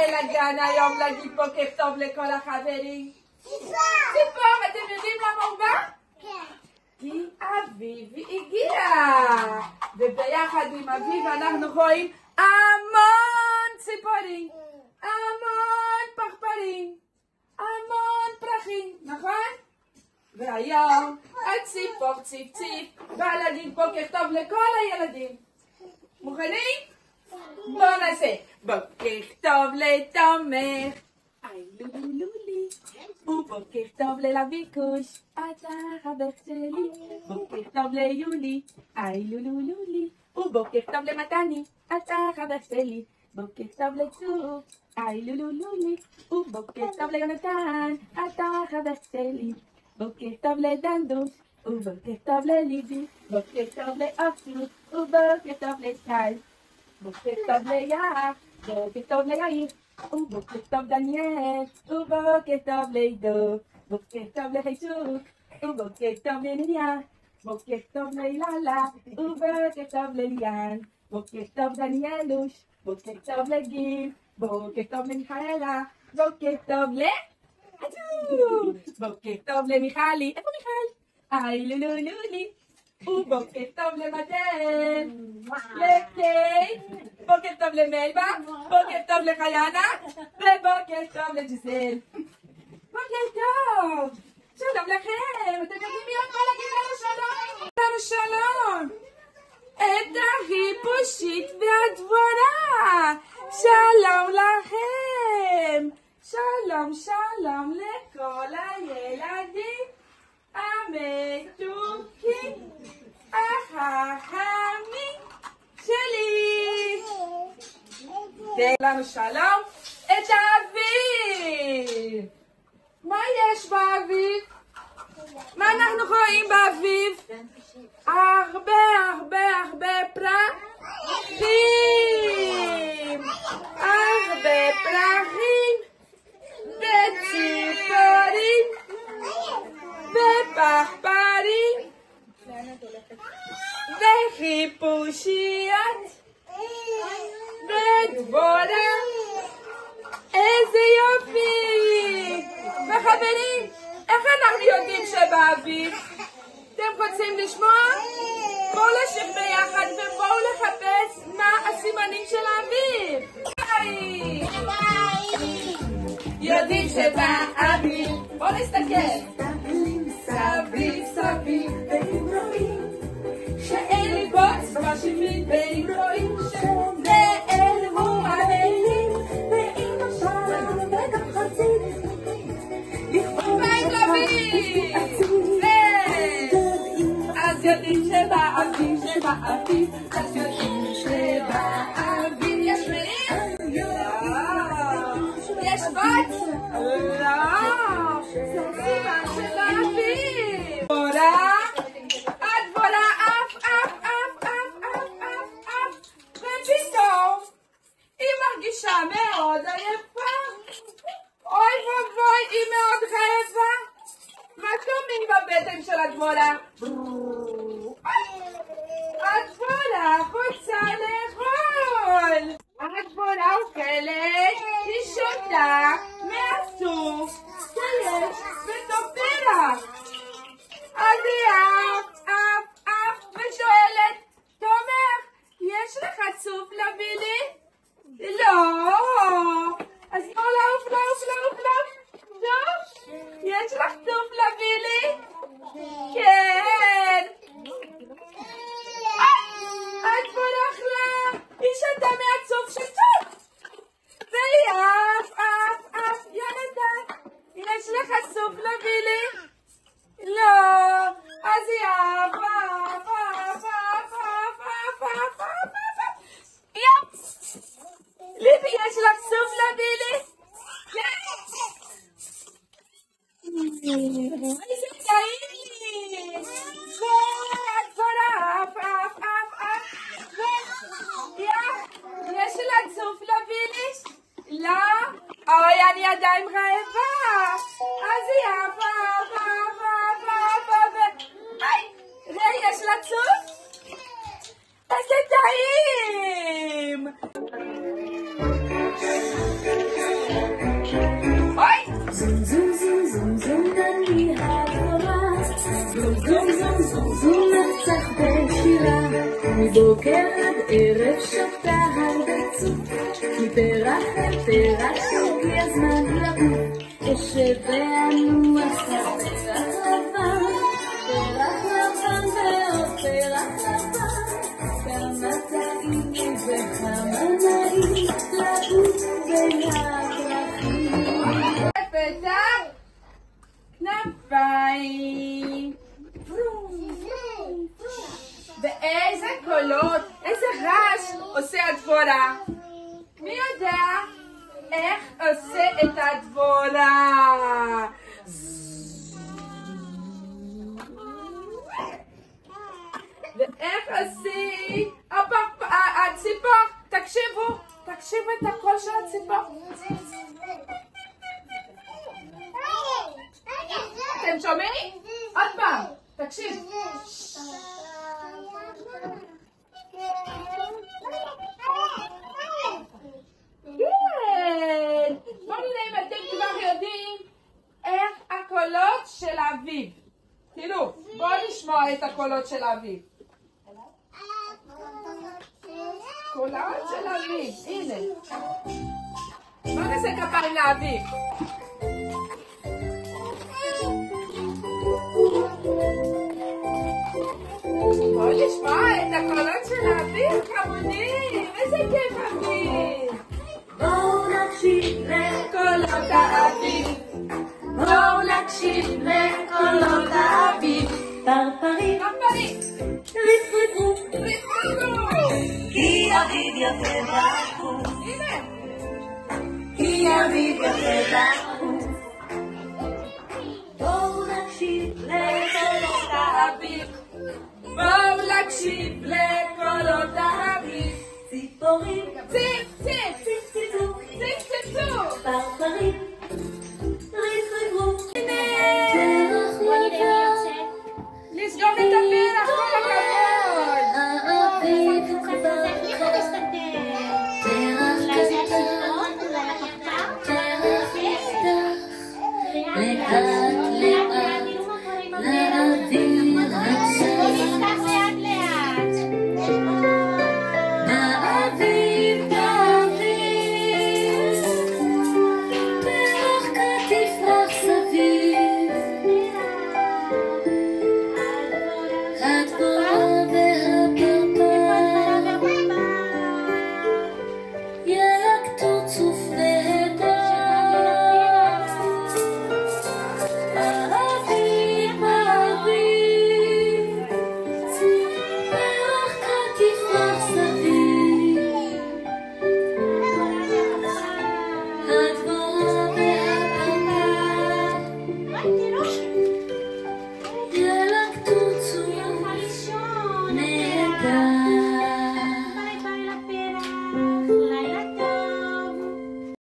לגן היום להגיד בוקר טוב לכל החברים? ציפור, אתם יודעים למה הוא בא? כן. כי אביב הגיע, וביחד עם אביב אנחנו רואים המון ציפורים, המון פרפרים, המון פרחים, נכון? והיום הציפור ציפ ציפ בא להגיד בוקר טוב לכל הילדים. מוכנים? בואו נעשה בוקר טוב לתומך, היי לולולולי, ובוקר טוב ללביקוש, אתה חבר שלי. בוקר טוב ליולי, היי לולולולי, ובוקר טוב למתני, אתה חבר שלי. בוקר טוב לצור, היי לולולולי, ובוקר טוב ליונתן, אתה חבר שלי. בוקר טוב לדנדוש, ובוקר טוב לליבי. בוקר טוב לאופיר, ובוקר טוב לטל. בוקר טוב ליער, בוקר טוב ליאיר, ובוקר טוב דניאל, ובוקר טוב לידו. בוקר טוב לחישוק, ובוקר טוב לניה. בוקר טוב ליללה, ובוקר טוב לליאן. בוקר טוב דניאלוש, בוקר טוב לגיל. בוקר טוב למיכאלה, בוקר טוב לעצור. בוקר טוב למיכלי, איפה מיכל? היי לולולולי. ובוקר טוב למתן, לקייט, בוקר טוב למלבה, בוקר טוב לחיינה, ובוקר טוב לג'יסל. בוקר טוב, שלום לכם, אתם יודעים מי עוד בא להגיד לנו שלום? לנו שלום, את החיפושית והדבורה, שלום לכם, שלום שלום לכל הילדים המתוקים החכמים שלי. תן לנו שלום את האביב. מה יש באביב? מה אנחנו רואים באביב? הרבה הרבה הרבה פרחים, הרבה פרחים וציפורים ופרפרים וחיפושיות ודבורה. איזה יופי! וחברים, איך אנחנו יודעים שבאביב? אתם רוצים לשמוע? בואו לשיר ביחד ובואו לחפש מה הסימנים של האביב. יודעים שבאביב, בואו נסתכל. סביב סביב ואם רואים שאין לי בוץ בשביל, ואם רואים שנעלמו האלים, ואם השלום וגם חצית לכבוד אביב, אז יודעים שבאביב, שבאביב, אז יודעים שבאביב יש מילים? יש בוץ? לא, זה סימן שבאביב. הדבורה אף אף אף אף אף אף אף, ופתאום היא מרגישה מאוד עייפה. אוי ואבוי, היא מאוד רעבה. מה שומעים בבטן של הדבורה? הדבורה רוצה לאכול. הדבורה אוכלת, היא שותה מהסוף שיש בתוך פרח. אז היא אף ושואלת, תומר, יש לך צוף להביא לי? לא. אז בוא לעוף. טוב, יש לך צוף להביא לי? כן. הדבורה אכלה, היא שתה מהצוף של צוף. והיא אף, יונתן, יש לך צוף להביא לי? לא. אז היא אף. ליבי, יש לך צוף להביא לי? איזה טעים! והדבורה אף. יש לה צוף להביא לי? לא? אוי, אני עדיין רעבה. אז היא אף. יש לה צוף? איזה טעים! זום זום זום זום זום אני הגדולה, זום זום זום זום זום נצח בשירה, מבוקר עד ערב שותה הרבה צוף, מפרח לפרח הגיע הזמן לעוף, אשב ואנוח על פרח לבן, פרח לבן ועוד פרח לבן, כמה טעים וכמה נעים לעוף בין הפרחים. פתח כנפיים. ואיזה קולות, איזה רעש עושה הדבורה. מי יודע איך עושה את הדבורה? ואיך עושים הציפור? תקשיבו את הקול של הציפור. אתם שומעים? עוד פעם, תקשיב. כן! בואו נראה אם אתם כבר יודעים איך הקולות של האביב. תראו, בואו נשמע את הקולות של האביב. קולות של האביב, הנה. בואו נעשה כפיים לאביב. בואו נשמע את הקולות של האביב, חמודים, איזה כיף אביב. בואו נקשיב לקולות האביב, בואו נקשיב לקולות האביב, פרפרים, רפרפו, כי אביב יפה בחוץ, כי אביב יפה בחוץ. בואו נקשיב לקולות האביב, בואו נקשיב לקולות האביב, ציפורים, ציפורים